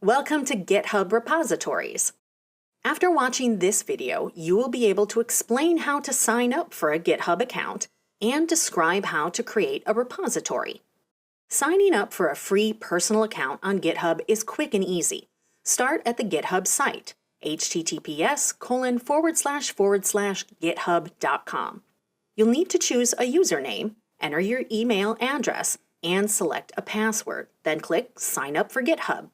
Welcome to GitHub Repositories. After watching this video, you will be able to explain how to sign up for a GitHub account and describe how to create a repository. Signing up for a free personal account on GitHub is quick and easy. Start at the GitHub site, https://github.com. You'll need to choose a username, enter your email address, and select a password. Then click Sign up for GitHub.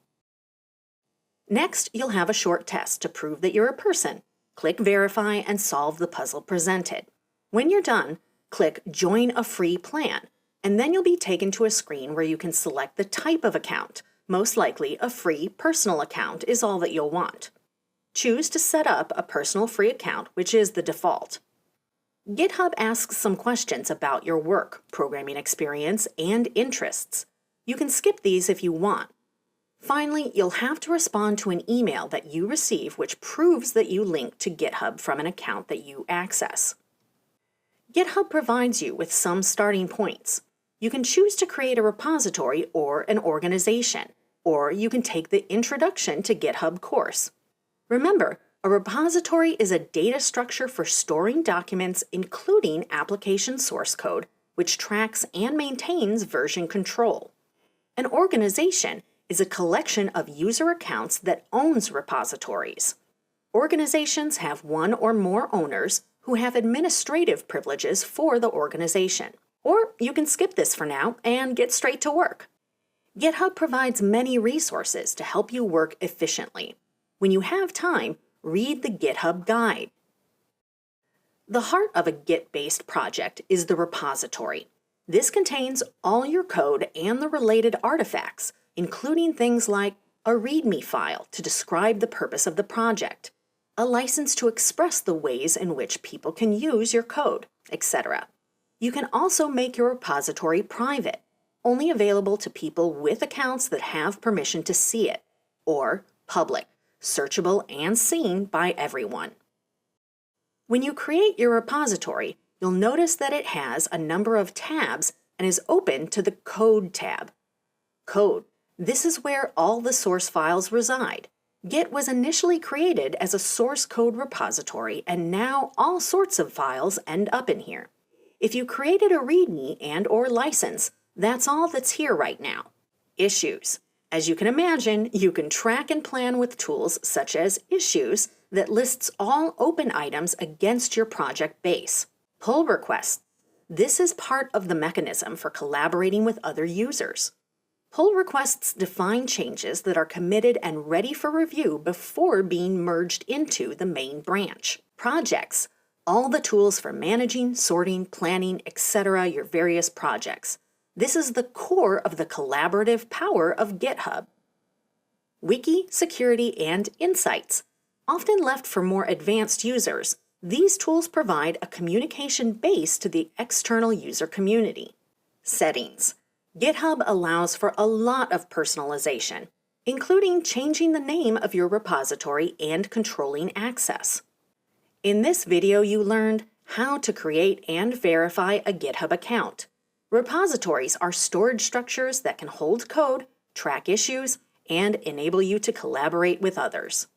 Next, you'll have a short test to prove that you're a person. Click Verify and solve the puzzle presented. When you're done, click Join a Free Plan, and then you'll be taken to a screen where you can select the type of account. Most likely, a free personal account is all that you'll want. Choose to set up a personal free account, which is the default. GitHub asks some questions about your work, programming experience, and interests. You can skip these if you want. Finally, you'll have to respond to an email that you receive which proves that you linked to GitHub from an account that you access. GitHub provides you with some starting points. You can choose to create a repository or an organization, or you can take the Introduction to GitHub course. Remember, a repository is a data structure for storing documents, including application source code, which tracks and maintains version control. An organization is a collection of user accounts that owns repositories. Organizations have one or more owners who have administrative privileges for the organization. Or you can skip this for now and get straight to work. GitHub provides many resources to help you work efficiently. When you have time, read the GitHub guide. The heart of a Git-based project is the repository. This contains all your code and the related artifacts, including things like a README file to describe the purpose of the project, a license to express the ways in which people can use your code, etc. You can also make your repository private, only available to people with accounts that have permission to see it, or public, searchable and seen by everyone. When you create your repository, you'll notice that it has a number of tabs and is open to the Code tab. Code. This is where all the source files reside. Git was initially created as a source code repository, and now all sorts of files end up in here. If you created a README and/or license, that's all that's here right now. Issues. As you can imagine, you can track and plan with tools such as Issues that lists all open items against your project base. Pull requests. This is part of the mechanism for collaborating with other users. Pull requests define changes that are committed and ready for review before being merged into the main branch. Projects. All the tools for managing, sorting, planning, etc. your various projects. This is the core of the collaborative power of GitHub. Wiki, security, and insights. Often left for more advanced users, these tools provide a communication base to the external user community. Settings. GitHub allows for a lot of personalization, including changing the name of your repository and controlling access. In this video, you learned how to create and verify a GitHub account. Repositories are storage structures that can hold code, track issues, and enable you to collaborate with others.